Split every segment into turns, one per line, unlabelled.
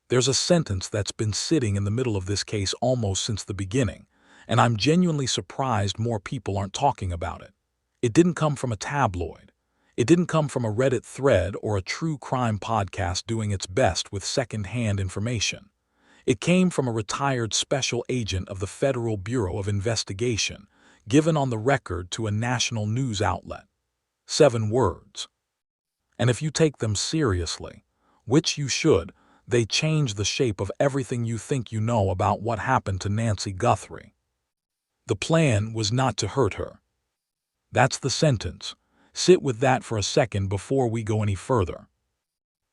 There's a sentence that's been sitting in the middle of this case almost since the beginning, and I'm genuinely surprised more people aren't talking about it. It didn't come from a tabloid. It didn't come from a Reddit thread or a true crime podcast doing its best with second-hand information. It came from a retired special agent of the Federal Bureau of Investigation, given on the record to a national news outlet. 7 words. And if you take them seriously, which you should, they change the shape of everything you think you know about what happened to Nancy Guthrie. The plan was not to hurt her. That's the sentence. Sit with that for a second before we go any further.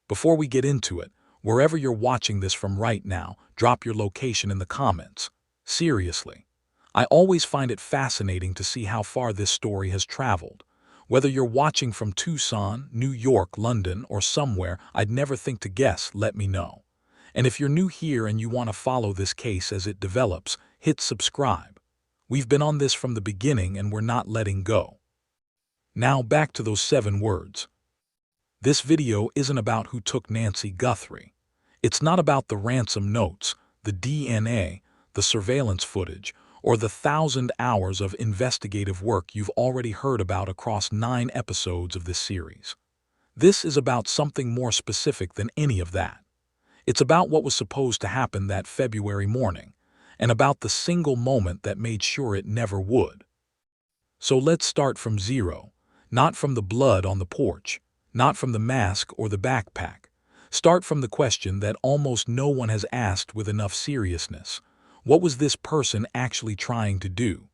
Before we get into it, wherever you're watching this from right now, drop your location in the comments. Seriously. I always find it fascinating to see how far this story has traveled. Whether you're watching from Tucson, New York, London, or somewhere I'd never think to guess, let me know. And if you're new here and you want to follow this case as it develops, hit subscribe. We've been on this from the beginning and we're not letting go. Now back to those 7 words. This video isn't about who took Nancy Guthrie. It's not about the ransom notes, the DNA, the surveillance footage, or the 1,000 hours of investigative work you've already heard about across 9 episodes of this series. This is about something more specific than any of that. It's about what was supposed to happen that February morning, and about the single moment that made sure it never would. So let's start from zero, not from the blood on the porch, not from the mask or the backpack. Start from the question that almost no one has asked with enough seriousness. What was this person actually trying to do?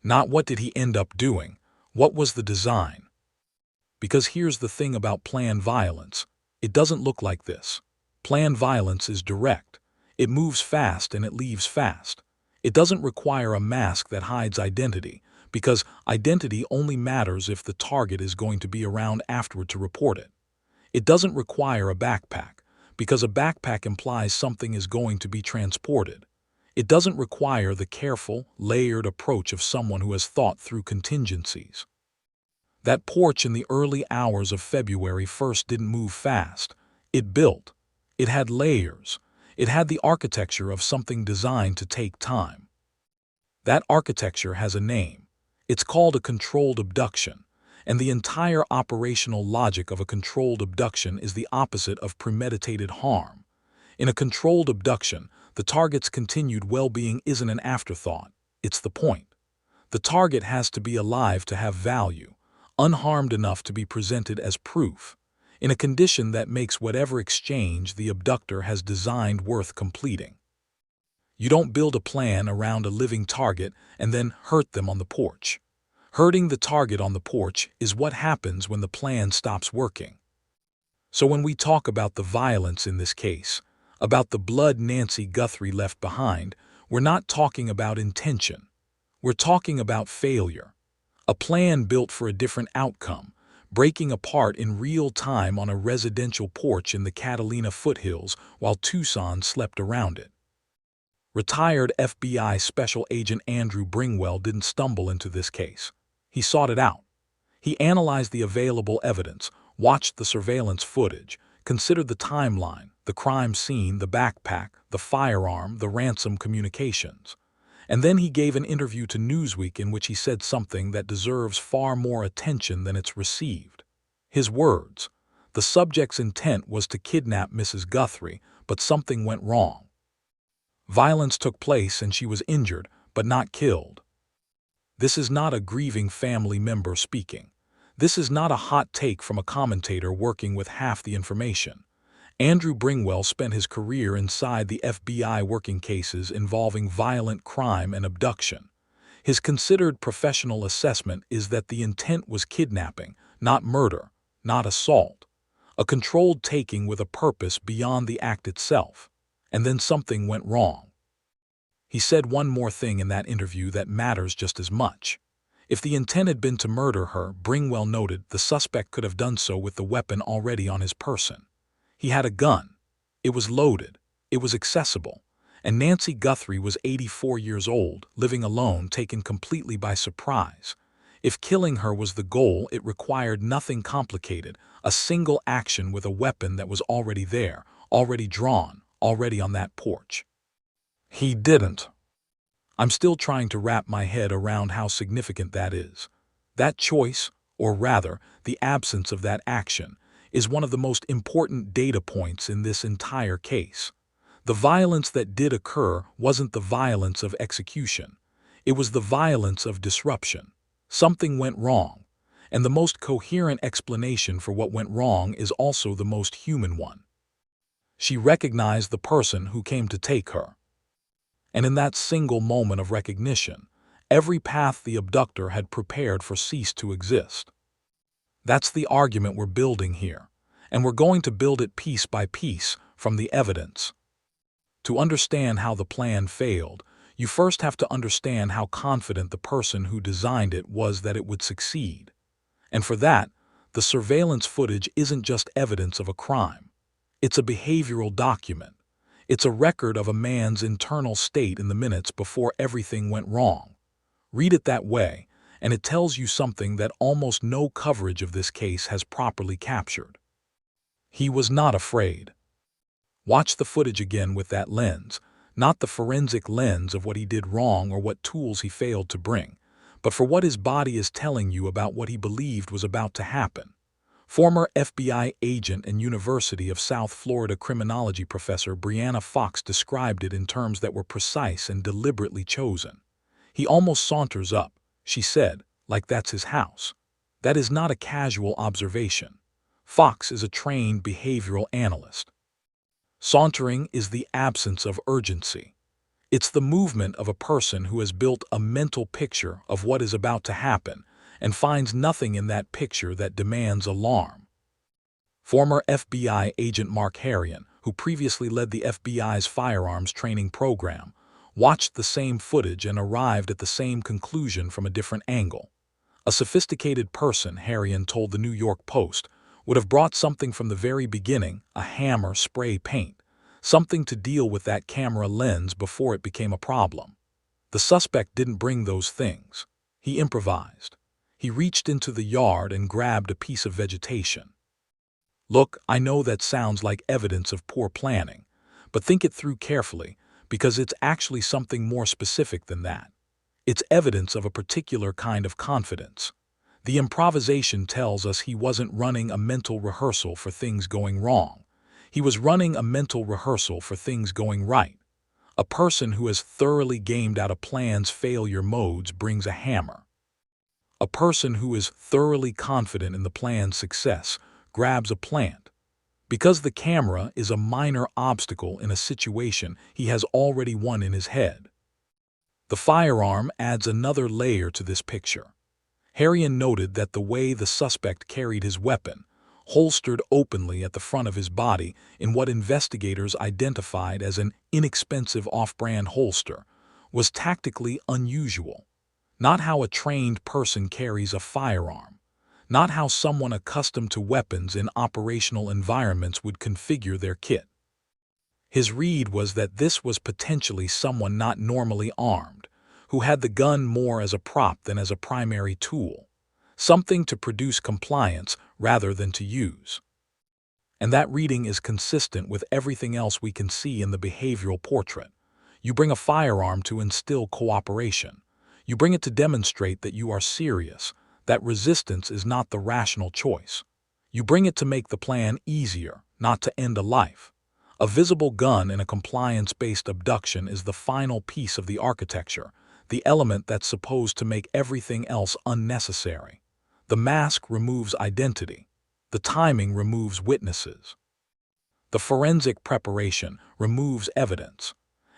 Not what did he end up doing, what was the design? Because here's the thing about planned violence. It doesn't look like this. Planned violence is direct. It moves fast and it leaves fast. It doesn't require a mask that hides identity, because identity only matters if the target is going to be around afterward to report it. It doesn't require a backpack, because a backpack implies something is going to be transported. It doesn't require the careful, layered approach of someone who has thought through contingencies. That porch in the early hours of February 1st didn't move fast. It built. It had layers. It had the architecture of something designed to take time. That architecture has a name. It's called a controlled abduction, and the entire operational logic of a controlled abduction is the opposite of premeditated harm. In a controlled abduction, the target's continued well-being isn't an afterthought, it's the point. The target has to be alive to have value, unharmed enough to be presented as proof, in a condition that makes whatever exchange the abductor has designed worth completing. You don't build a plan around a living target and then hurt them on the porch. Hurting the target on the porch is what happens when the plan stops working. So when we talk about the violence in this case, about the blood Nancy Guthrie left behind, we're not talking about intention. We're talking about failure. A plan built for a different outcome, breaking apart in real time on a residential porch in the Catalina foothills while Tucson slept around it. Retired FBI Special Agent Andrew Bringwell didn't stumble into this case. He sought it out. He analyzed the available evidence, watched the surveillance footage, considered the timeline, the crime scene, the backpack, the firearm, the ransom communications. And then he gave an interview to Newsweek in which he said something that deserves far more attention than it's received. His words: the subject's intent was to kidnap Mrs. Guthrie, but something went wrong. Violence took place and she was injured, but not killed. This is not a grieving family member speaking. This is not a hot take from a commentator working with half the information. Andrew Bringwell spent his career inside the FBI working cases involving violent crime and abduction. His considered professional assessment is that the intent was kidnapping, not murder, not assault. A controlled taking with a purpose beyond the act itself. And then something went wrong. He said one more thing in that interview that matters just as much. If the intent had been to murder her, Bringwell noted, the suspect could have done so with the weapon already on his person. He had a gun. It was loaded. It was accessible. And Nancy Guthrie was 84 years old, living alone, taken completely by surprise. If killing her was the goal, it required nothing complicated, a single action with a weapon that was already there, already drawn, already on that porch. He didn't. I'm still trying to wrap my head around how significant that is. That choice, or rather, the absence of that action, is one of the most important data points in this entire case. The violence that did occur wasn't the violence of execution. It was the violence of disruption. Something went wrong, and the most coherent explanation for what went wrong is also the most human one. She recognized the person who came to take her. And in that single moment of recognition, every path the abductor had prepared for ceased to exist. That's the argument we're building here, and we're going to build it piece by piece from the evidence. To understand how the plan failed, you first have to understand how confident the person who designed it was that it would succeed. And for that, the surveillance footage isn't just evidence of a crime. It's a behavioral document. It's a record of a man's internal state in the minutes before everything went wrong. Read it that way, and it tells you something that almost no coverage of this case has properly captured. He was not afraid. Watch the footage again with that lens, not the forensic lens of what he did wrong or what tools he failed to bring, but for what his body is telling you about what he believed was about to happen. Former FBI agent and University of South Florida criminology professor Brianna Fox described it in terms that were precise and deliberately chosen. He almost saunters up, she said, like that's his house. That is not a casual observation. Fox is a trained behavioral analyst. Sauntering is the absence of urgency. It's the movement of a person who has built a mental picture of what is about to happen and finds nothing in that picture that demands alarm. Former FBI agent Mark Herrian, who previously led the FBI's firearms training program, watched the same footage and arrived at the same conclusion from a different angle. A sophisticated person, Herrian told the New York Post, would have brought something from the very beginning, a hammer, spray paint, something to deal with that camera lens before it became a problem. The suspect didn't bring those things. He improvised. He reached into the yard and grabbed a piece of vegetation. Look, I know that sounds like evidence of poor planning, but think it through carefully, because it's actually something more specific than that. It's evidence of a particular kind of confidence. The improvisation tells us he wasn't running a mental rehearsal for things going wrong. He was running a mental rehearsal for things going right. A person who has thoroughly gamed out a plan's failure modes brings a hammer. A person who is thoroughly confident in the plan's success grabs a plant. Because the camera is a minor obstacle in a situation he has already won in his head. The firearm adds another layer to this picture. Herrian noted that the way the suspect carried his weapon, holstered openly at the front of his body in what investigators identified as an inexpensive off-brand holster, was tactically unusual. Not how a trained person carries a firearm. Not how someone accustomed to weapons in operational environments would configure their kit. His read was that this was potentially someone not normally armed, who had the gun more as a prop than as a primary tool, something to produce compliance rather than to use. And that reading is consistent with everything else we can see in the behavioral portrait. You bring a firearm to instill cooperation. You bring it to demonstrate that you are serious, that resistance is not the rational choice. You bring it to make the plan easier, not to end a life. A visible gun in a compliance-based abduction is the final piece of the architecture, the element that's supposed to make everything else unnecessary. The mask removes identity. The timing removes witnesses. The forensic preparation removes evidence.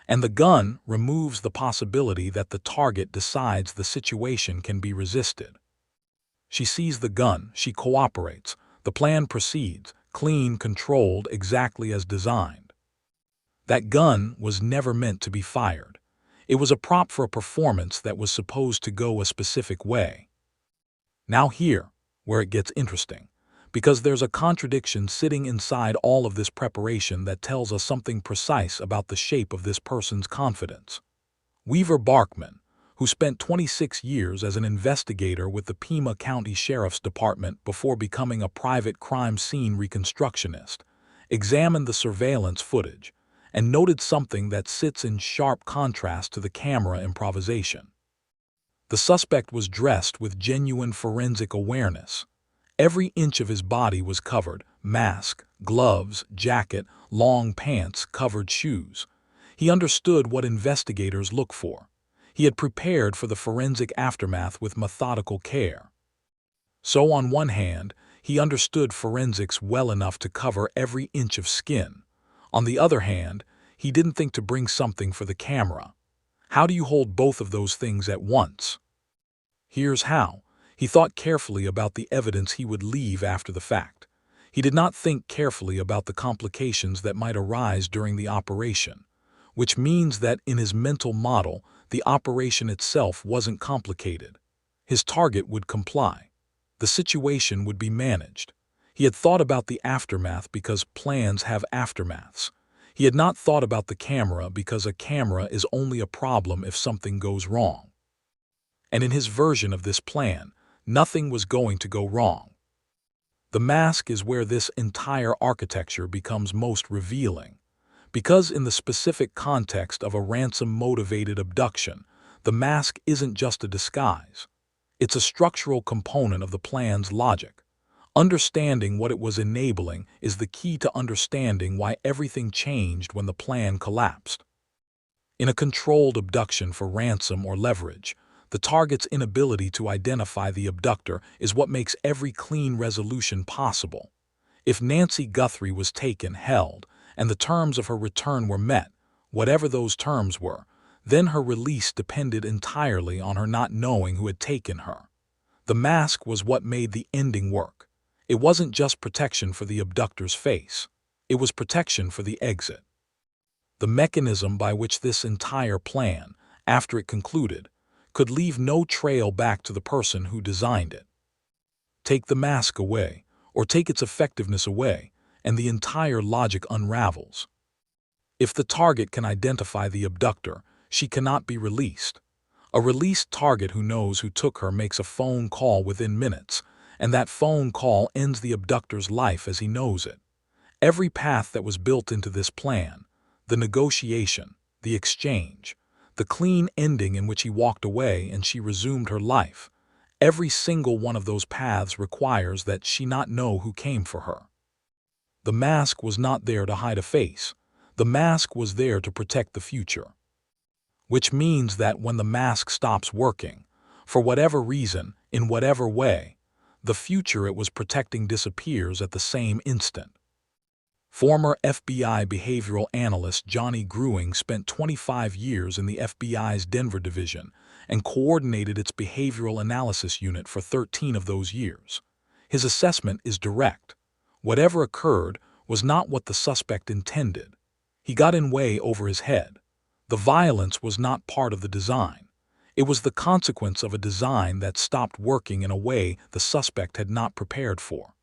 And the gun removes the possibility that the target decides the situation can be resisted. She sees the gun, she cooperates, the plan proceeds, clean, controlled, exactly as designed. That gun was never meant to be fired. It was a prop for a performance that was supposed to go a specific way. Now here, where it gets interesting, because there's a contradiction sitting inside all of this preparation that tells us something precise about the shape of this person's confidence. Weaver Barkman, who spent 26 years as an investigator with the Pima County Sheriff's Department before becoming a private crime scene reconstructionist, examined the surveillance footage, and noted something that sits in sharp contrast to the camera improvisation. The suspect was dressed with genuine forensic awareness. Every inch of his body was covered: mask, gloves, jacket, long pants, covered shoes. He understood what investigators look for. He had prepared for the forensic aftermath with methodical care. So on one hand, he understood forensics well enough to cover every inch of skin. On the other hand, he didn't think to bring something for the camera. How do you hold both of those things at once? Here's how. He thought carefully about the evidence he would leave after the fact. He did not think carefully about the complications that might arise during the operation, which means that in his mental model, the operation itself wasn't complicated. His target would comply. The situation would be managed. He had thought about the aftermath because plans have aftermaths. He had not thought about the camera because a camera is only a problem if something goes wrong. And in his version of this plan, nothing was going to go wrong. The mask is where this entire architecture becomes most revealing. Because in the specific context of a ransom-motivated abduction, the mask isn't just a disguise. It's a structural component of the plan's logic. Understanding what it was enabling is the key to understanding why everything changed when the plan collapsed. In a controlled abduction for ransom or leverage, the target's inability to identify the abductor is what makes every clean resolution possible. If Nancy Guthrie was taken, held, and the terms of her return were met, whatever those terms were, then her release depended entirely on her not knowing who had taken her. The mask was what made the ending work. It wasn't just protection for the abductor's face. It was protection for the exit. The mechanism by which this entire plan, after it concluded, could leave no trail back to the person who designed it. Take the mask away, or take its effectiveness away, and the entire logic unravels. If the target can identify the abductor, she cannot be released. A released target who knows who took her makes a phone call within minutes, and that phone call ends the abductor's life as he knows it. Every path that was built into this plan, the negotiation, the exchange, the clean ending in which he walked away and she resumed her life, every single one of those paths requires that she not know who came for her. The mask was not there to hide a face. The mask was there to protect the future. Which means that when the mask stops working, for whatever reason, in whatever way, the future it was protecting disappears at the same instant. Former FBI behavioral analyst Johnny Gruing spent 25 years in the FBI's Denver division and coordinated its behavioral analysis unit for 13 of those years. His assessment is direct. Whatever occurred was not what the suspect intended. He got in way over his head. The violence was not part of the design. It was the consequence of a design that stopped working in a way the suspect had not prepared for.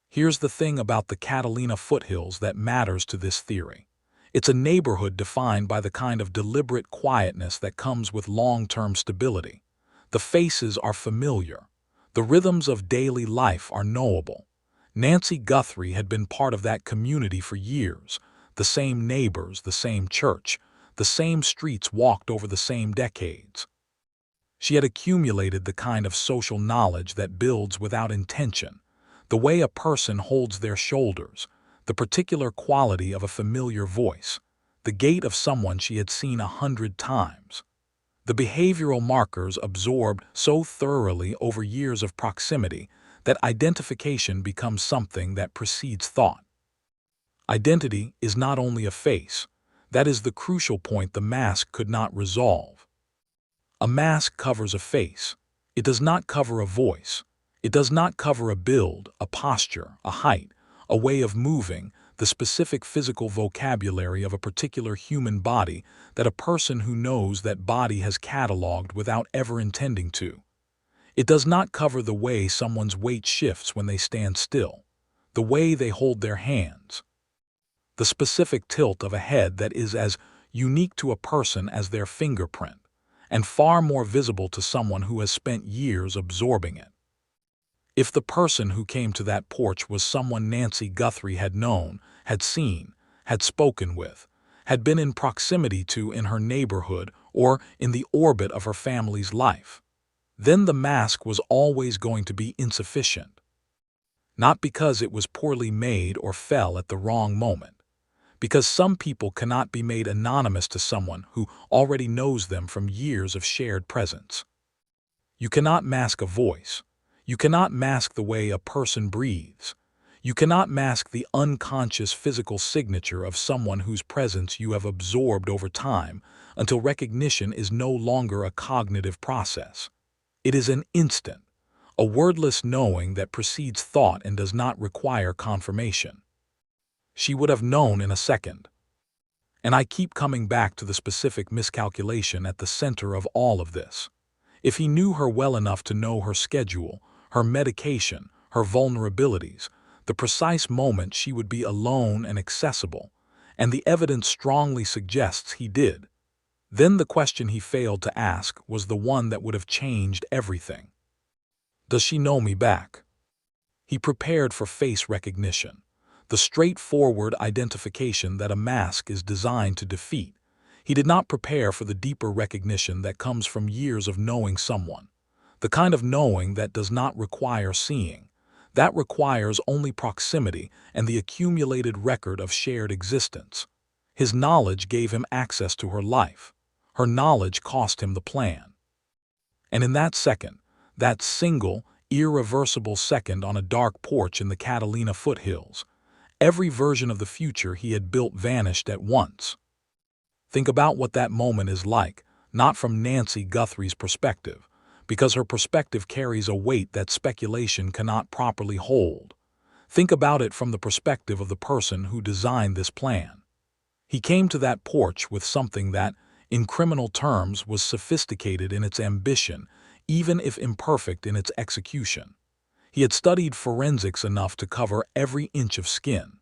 Here's the thing about the Catalina foothills that matters to this theory. It's a neighborhood defined by the kind of deliberate quietness that comes with long-term stability. The faces are familiar. The rhythms of daily life are knowable. Nancy Guthrie had been part of that community for years. The same neighbors, the same church, the same streets walked over the same decades. She had accumulated the kind of social knowledge that builds without intention. The way a person holds their shoulders, the particular quality of a familiar voice, the gait of someone she had seen 100 times. The behavioral markers absorbed so thoroughly over years of proximity that identification becomes something that precedes thought. Identity is not only a face. That is the crucial point the mask could not resolve. A mask covers a face. It does not cover a voice. It does not cover a build, a posture, a height, a way of moving, the specific physical vocabulary of a particular human body that a person who knows that body has cataloged without ever intending to. It does not cover the way someone's weight shifts when they stand still, the way they hold their hands, the specific tilt of a head that is as unique to a person as their fingerprint, and far more visible to someone who has spent years absorbing it. If the person who came to that porch was someone Nancy Guthrie had known, had seen, had spoken with, had been in proximity to in her neighborhood or in the orbit of her family's life, then the mask was always going to be insufficient. Not because it was poorly made or fell at the wrong moment, because some people cannot be made anonymous to someone who already knows them from years of shared presence. You cannot mask a voice. You cannot mask the way a person breathes. You cannot mask the unconscious physical signature of someone whose presence you have absorbed over time until recognition is no longer a cognitive process. It is an instant, a wordless knowing that precedes thought and does not require confirmation. She would have known in a second. And I keep coming back to the specific miscalculation at the center of all of this. If he knew her well enough to know her schedule, her medication, her vulnerabilities, the precise moment she would be alone and accessible, and the evidence strongly suggests he did, then the question he failed to ask was the one that would have changed everything. Does she know me back? He prepared for face recognition, the straightforward identification that a mask is designed to defeat. He did not prepare for the deeper recognition that comes from years of knowing someone, the kind of knowing that does not require seeing, that requires only proximity and the accumulated record of shared existence. His knowledge gave him access to her life. Her knowledge cost him the plan. And in that second, that single, irreversible second on a dark porch in the Catalina foothills, every version of the future he had built vanished at once. Think about what that moment is like, not from Nancy Guthrie's perspective, because her perspective carries a weight that speculation cannot properly hold. Think about it from the perspective of the person who designed this plan. He came to that porch with something that, in criminal terms, was sophisticated in its ambition, even if imperfect in its execution. He had studied forensics enough to cover every inch of skin.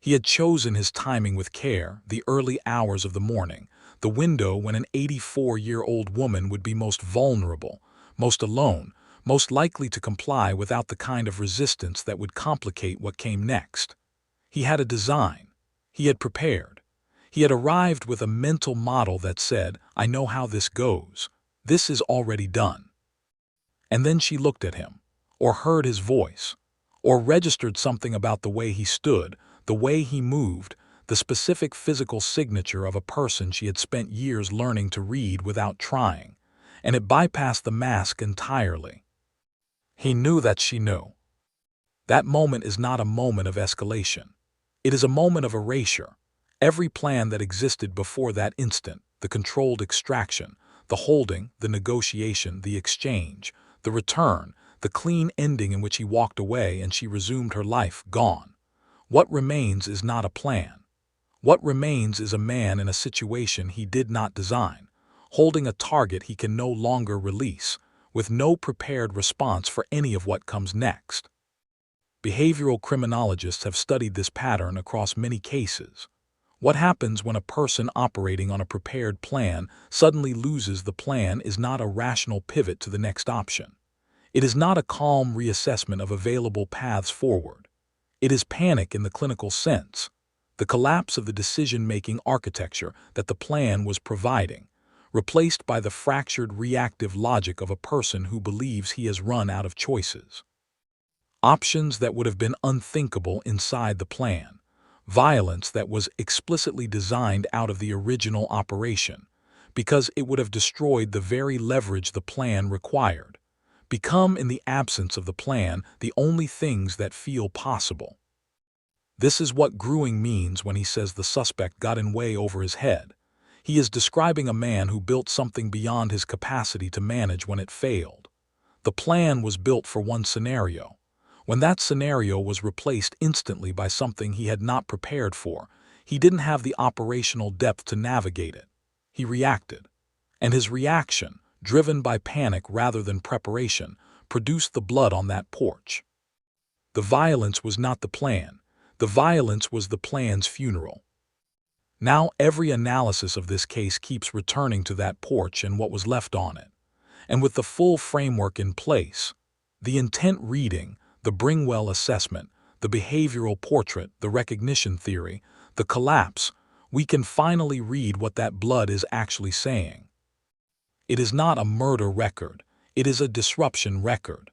He had chosen his timing with care, the early hours of the morning, the window when an 84-year-old woman would be most vulnerable, most alone, most likely to comply without the kind of resistance that would complicate what came next. He had a design. He had prepared. He had arrived with a mental model that said, "I know how this goes. This is already done." And then she looked at him, or heard his voice, or registered something about the way he stood, the way he moved, the specific physical signature of a person she had spent years learning to read without trying, and it bypassed the mask entirely. He knew that she knew. That moment is not a moment of escalation. It is a moment of erasure. Every plan that existed before that instant, the controlled extraction, the holding, the negotiation, the exchange, the return, the clean ending in which he walked away and she resumed her life, gone. What remains is not a plan. What remains is a man in a situation he did not design, holding a target he can no longer release, with no prepared response for any of what comes next. Behavioral criminologists have studied this pattern across many cases. What happens when a person operating on a prepared plan suddenly loses the plan is not a rational pivot to the next option. It is not a calm reassessment of available paths forward. It is panic in the clinical sense, the collapse of the decision-making architecture that the plan was providing, replaced by the fractured reactive logic of a person who believes he has run out of choices. Options that would have been unthinkable inside the plan, violence that was explicitly designed out of the original operation, because it would have destroyed the very leverage the plan required, become in the absence of the plan the only things that feel possible. This is what Gruing means when he says the suspect got in way over his head. He is describing a man who built something beyond his capacity to manage when it failed. The plan was built for one scenario. When that scenario was replaced instantly by something he had not prepared for, he didn't have the operational depth to navigate it. He reacted. And his reaction, driven by panic rather than preparation, produced the blood on that porch. The violence was not the plan. The violence was the plan's funeral. Now every analysis of this case keeps returning to that porch and what was left on it. And with the full framework in place, the intent reading, the Bringwell assessment, the behavioral portrait, the recognition theory, the collapse, we can finally read what that blood is actually saying. It is not a murder record, it is a disruption record.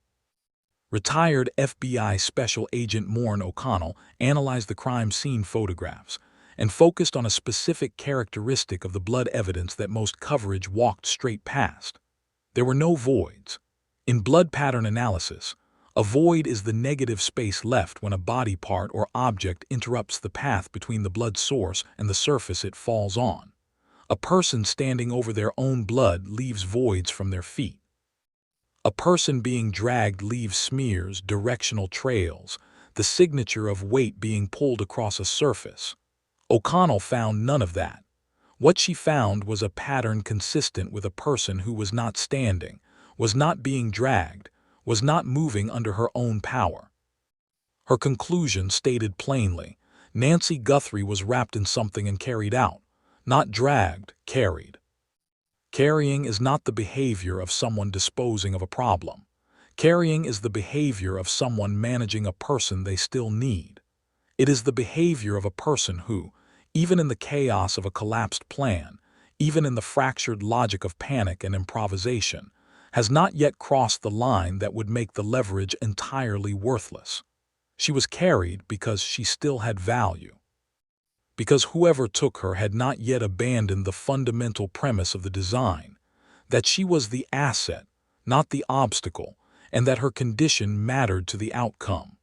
Retired FBI Special Agent Morn O'Connell analyzed the crime scene photographs and focused on a specific characteristic of the blood evidence that most coverage walked straight past. There were no voids. In blood pattern analysis, a void is the negative space left when a body part or object interrupts the path between the blood source and the surface it falls on. A person standing over their own blood leaves voids from their feet. A person being dragged leaves smears, directional trails, the signature of weight being pulled across a surface. O'Connell found none of that. What she found was a pattern consistent with a person who was not standing, was not being dragged, was not moving under her own power. Her conclusion stated plainly, Nancy Guthrie was wrapped in something and carried out, not dragged, carried. Carrying is not the behavior of someone disposing of a problem. Carrying is the behavior of someone managing a person they still need. It is the behavior of a person who, even in the chaos of a collapsed plan, even in the fractured logic of panic and improvisation, has not yet crossed the line that would make the leverage entirely worthless. She was carried because she still had value. Because whoever took her had not yet abandoned the fundamental premise of the design, that she was the asset, not the obstacle, and that her condition mattered to the outcome.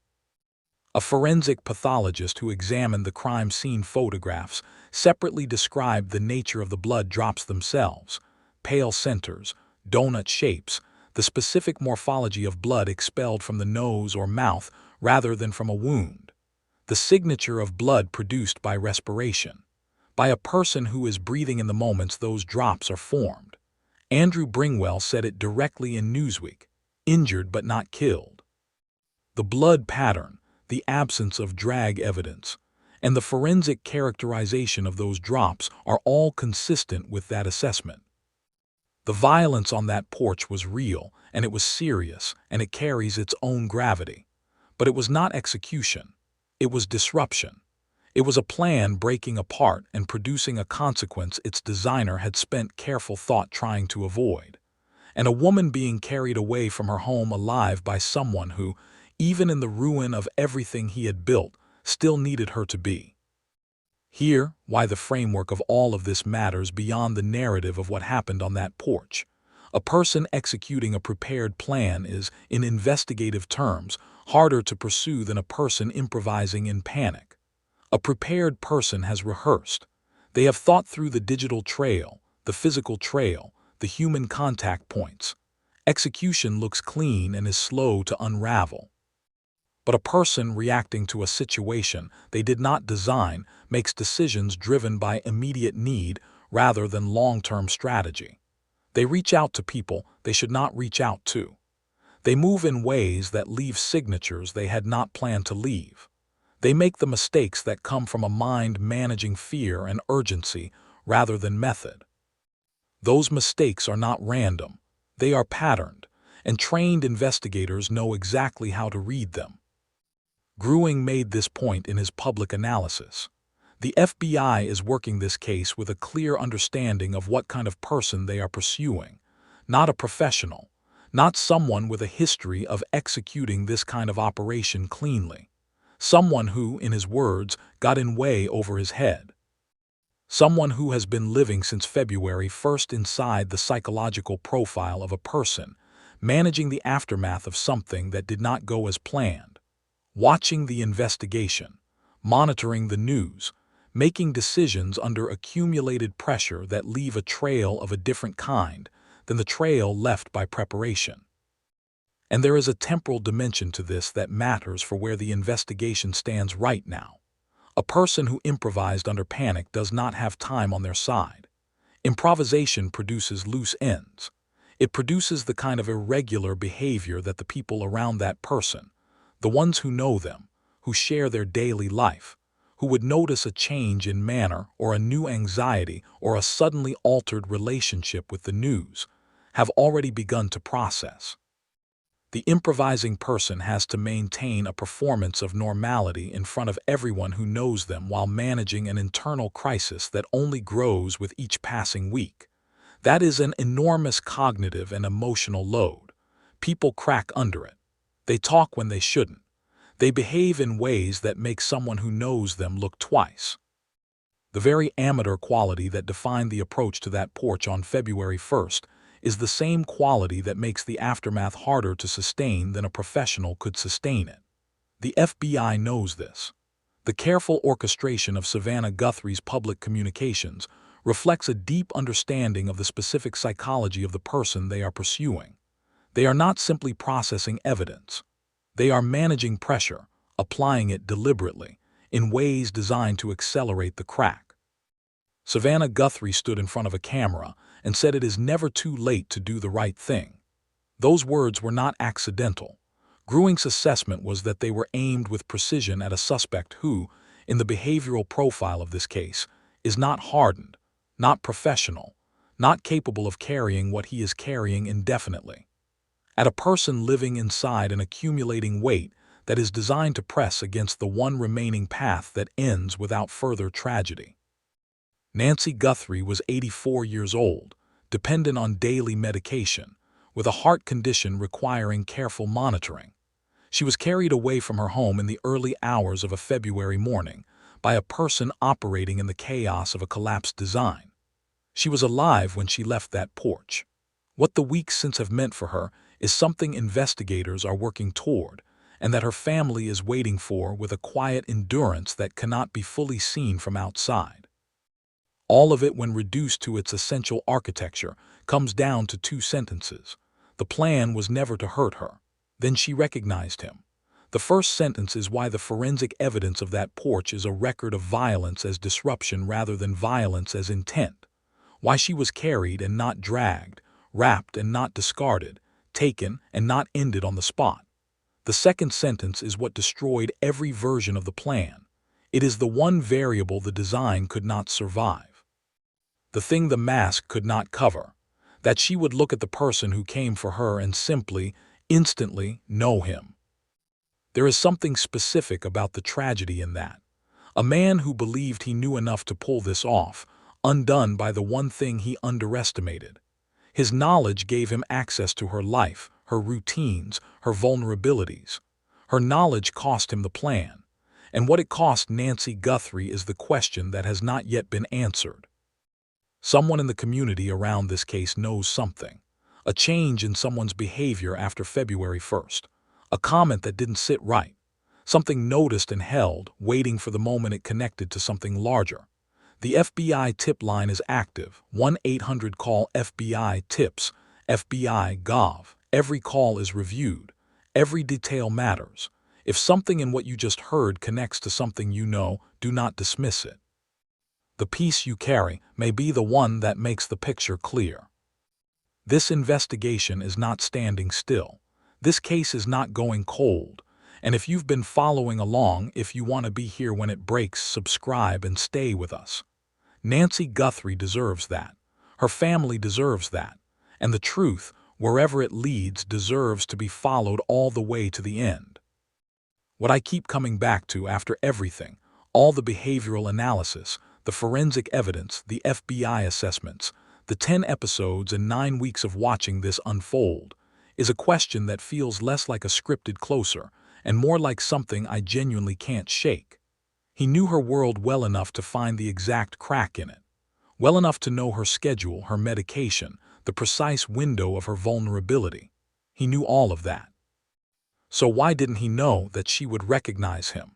A forensic pathologist who examined the crime scene photographs separately described the nature of the blood drops themselves, pale centers, donut shapes, the specific morphology of blood expelled from the nose or mouth rather than from a wound. The signature of blood produced by respiration. By a person who is breathing in the moments those drops are formed. Andrew Bringwell said it directly in Newsweek, injured but not killed. The blood pattern, the absence of drag evidence, and the forensic characterization of those drops are all consistent with that assessment. The violence on that porch was real, and it was serious, and it carries its own gravity. But it was not execution. It was disruption. It was a plan breaking apart and producing a consequence its designer had spent careful thought trying to avoid. And a woman being carried away from her home alive by someone who, even in the ruin of everything he had built, still needed her to be. Here, why the framework of all of this matters beyond the narrative of what happened on that porch. A person executing a prepared plan is, in investigative terms, harder to pursue than a person improvising in panic. A prepared person has rehearsed. They have thought through the digital trail, the physical trail, the human contact points. Execution looks clean and is slow to unravel. But a person reacting to a situation they did not design makes decisions driven by immediate need rather than long-term strategy. They reach out to people they should not reach out to. They move in ways that leave signatures they had not planned to leave. They make the mistakes that come from a mind managing fear and urgency rather than method. Those mistakes are not random. They are patterned, and trained investigators know exactly how to read them. Gruing made this point in his public analysis. The FBI is working this case with a clear understanding of what kind of person they are pursuing, not a professional, not someone with a history of executing this kind of operation cleanly, someone who, in his words, got in way over his head. Someone who has been living since February 1st inside the psychological profile of a person, managing the aftermath of something that did not go as planned, watching the investigation, monitoring the news, making decisions under accumulated pressure that leave a trail of a different kind than the trail left by preparation. And there is a temporal dimension to this that matters for where the investigation stands right now. A person who improvised under panic does not have time on their side. Improvisation produces loose ends. It produces the kind of irregular behavior that the people around that person, the ones who know them, who share their daily life, who would notice a change in manner or a new anxiety or a suddenly altered relationship with the news, have already begun to process. The improvising person has to maintain a performance of normality in front of everyone who knows them while managing an internal crisis that only grows with each passing week. That is an enormous cognitive and emotional load. People crack under it. They talk when they shouldn't. They behave in ways that make someone who knows them look twice. The very amateur quality that defined the approach to that porch on February 1st is the same quality that makes the aftermath harder to sustain than a professional could sustain it. The FBI knows this. The careful orchestration of Savannah Guthrie's public communications reflects a deep understanding of the specific psychology of the person they are pursuing. They are not simply processing evidence. They are managing pressure, applying it deliberately, in ways designed to accelerate the crack. Savannah Guthrie stood in front of a camera and said it is never too late to do the right thing. Those words were not accidental. Gruing's assessment was that they were aimed with precision at a suspect who, in the behavioral profile of this case, is not hardened, not professional, not capable of carrying what he is carrying indefinitely. At a person living inside an accumulating weight that is designed to press against the one remaining path that ends without further tragedy. Nancy Guthrie was 84 years old, dependent on daily medication, with a heart condition requiring careful monitoring. She was carried away from her home in the early hours of a February morning by a person operating in the chaos of a collapsed design. She was alive when she left that porch. What the weeks since have meant for her is something investigators are working toward, and that her family is waiting for with a quiet endurance that cannot be fully seen from outside. All of it, when reduced to its essential architecture, comes down to two sentences. The plan was never to hurt her. Then she recognized him. The first sentence is why the forensic evidence of that porch is a record of violence as disruption rather than violence as intent. Why she was carried and not dragged, wrapped and not discarded, taken and not ended on the spot. The second sentence is what destroyed every version of the plan. It is the one variable the design could not survive. The thing the mask could not cover, that she would look at the person who came for her and simply, instantly know him. There is something specific about the tragedy in that. A man who believed he knew enough to pull this off, undone by the one thing he underestimated. His knowledge gave him access to her life, her routines, her vulnerabilities. Her knowledge cost him the plan. And what it cost Nancy Guthrie is the question that has not yet been answered. Someone in the community around this case knows something. A change in someone's behavior after February 1st. A comment that didn't sit right. Something noticed and held, waiting for the moment it connected to something larger. The FBI tip line is active. 1-800-CALL-FBI-TIPS. FBI Gov. Every call is reviewed. Every detail matters. If something in what you just heard connects to something you know, do not dismiss it. The piece you carry may be the one that makes the picture clear. This investigation is not standing still. This case is not going cold. And if you've been following along, if you want to be here when it breaks, subscribe and stay with us. Nancy Guthrie deserves that. Her family deserves that. And the truth, wherever it leads, deserves to be followed all the way to the end. What I keep coming back to after everything, all the behavioral analysis, the forensic evidence, the FBI assessments, the 10 episodes and 9 weeks of watching this unfold, is a question that feels less like a scripted closer and more like something I genuinely can't shake. He knew her world well enough to find the exact crack in it, well enough to know her schedule, her medication, the precise window of her vulnerability. He knew all of that. So why didn't he know that she would recognize him?